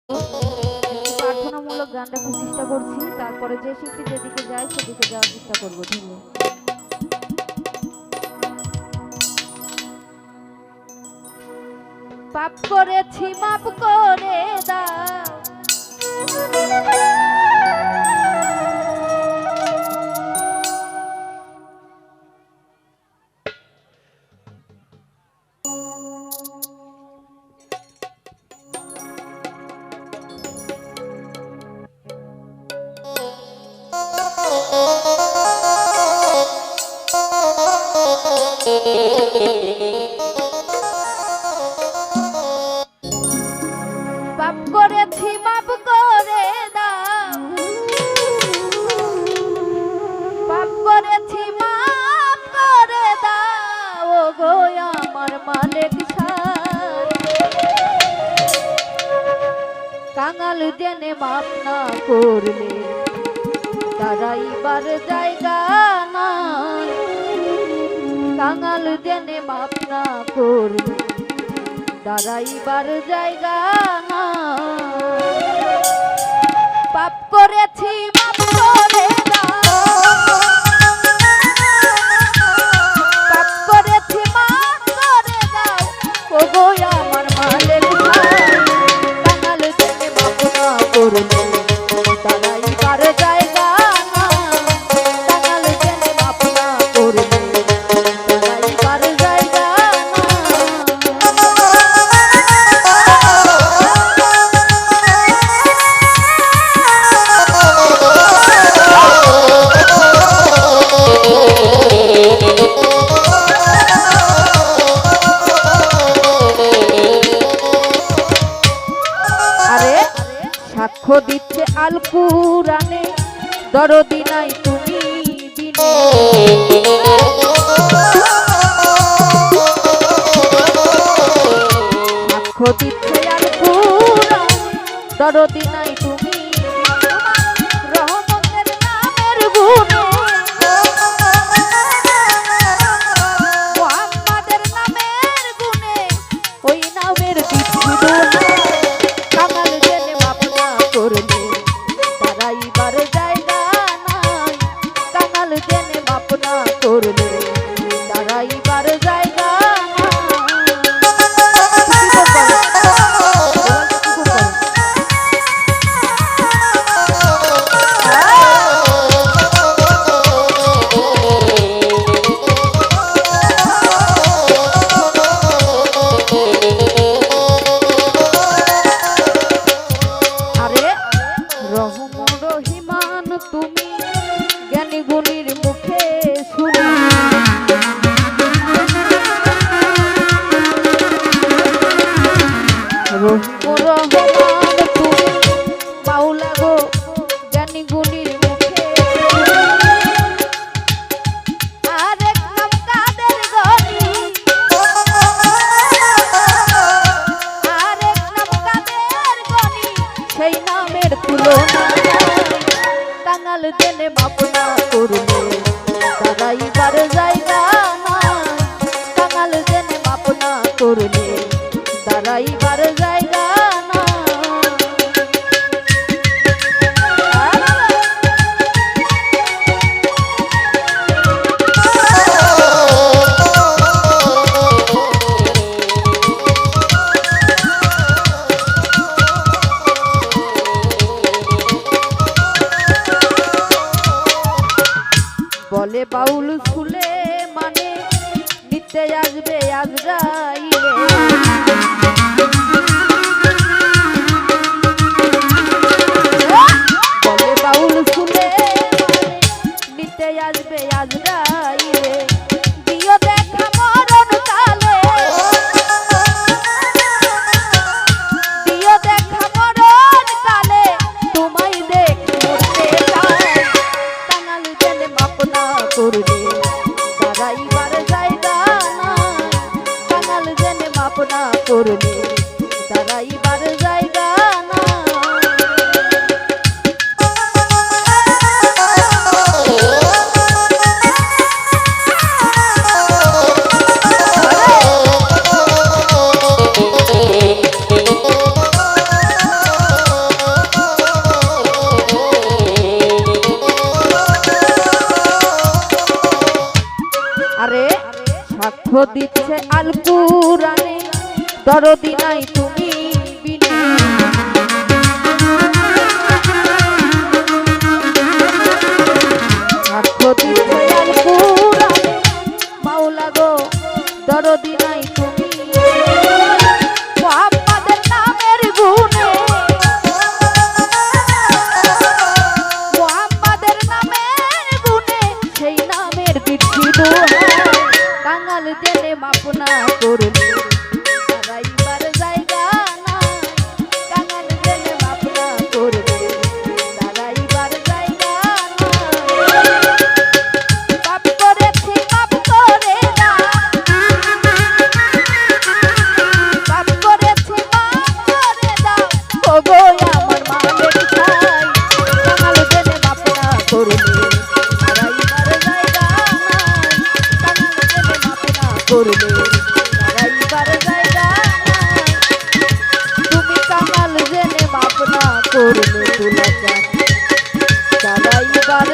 প্রার্থনামূলক গান রাখার চেষ্টা করছি, তারপরে যে শিল্পী যেদিকে যায় সেদিকে যাওয়ার চেষ্টা করবো। ধন্যবাদ। পাপ করেছি মাপ করে দাও, পাপ করেছি মাপ করে দাও, পাপ করেছি মাপ করে দাও গো আমার মালিক সাই। কাঙাল জেনে মাপ না করলে দাঁড়াইবার জায়গা নাই, কাঙাল জেনে মাপ না করলে দাঁড়াইবার জায়গা নাই। পাপ করেছি মাপ করে দাও, পাপ করেছি মাপ করে দাও ওগো আমার মালিক সাই। কাঙাল জেনে মাপ না করলে দাঁড়াইবার জায়গা নাই, কাঙাল জেনে মাপ না করলে দাঁড়াইবার জায়গা সাক্ষ্য দিচ্ছে আল কুরআনে, দরদি নাই তুমি বিনে। সাক্ষ্য দিচ্ছে আল কুরআনে, দরদি নাই তুমি রহমতের নামের গুণে, মুহাম্মাদের নামের গুণে ওই নামের বিচ্ছুদনে। কাঙাল জেনে মাপ না করলে দাঁড়াইবার জায়গা নাই, কাঙাল জেনে মাপ না করলে দাঁড়াইবার জায়গা রহিমান তুমি জ্ঞানী গুণীর মুখে শুনি। রহমান তুমি মাওলা গো জ্ঞানী গুণীর মুখে, আরেক নাম কাদের গনি, আরেক নাম কাদের গনি, সেই নামের তুলনা। কাঙাল জেনে মাপ না করলে দাঁড়াইবার জায়গা নাই, কাঙাল জেনে মাপ না করলে দাঁড়াইবার জায়গা বলে বাউল সুলে মানে নিতে আসবে আজরাইলে। বলে বাউল সুলে নিতে আসবে আজরাইলে, দিও দেখা মরণ কালে, দিও দেখা মরণ কালে তোমায় দেখে মরতে চাই। কাঙাল জেনে মাপ না করলে দিচ্ছে আল কুরআনে দরদি নাই তুমি বিনে সাক্ষ্য দিচ্ছে আল কুরআনে মাওলা গো দরদি নাই তুমি মুহাম্মাদের নামের গুণে মুহাম্মাদের নামের গুণে সেই নামের দিচ্ছি দোহাই কাঙাল জেনে মাপ না করলে দাঁড়াইবার জায়গা নাই কাঙাল জেনে মাপ না করলে দাঁড়াইবার জায়গা নাই পাপ করেছি মাপ করে দাও পাপ করেছি মাপ করে দাও ওগো আমার মায়ের ছাই কাঙাল জেনে মাপ না করলে দাঁড়াইবার জায়গা নাই কাঙাল জেনে মাপ না করলে দাঁড়াইবার জায়গা নাই তুমি কাঙাল জেনে মাপ না করলে তুলা দাঁড়াইবার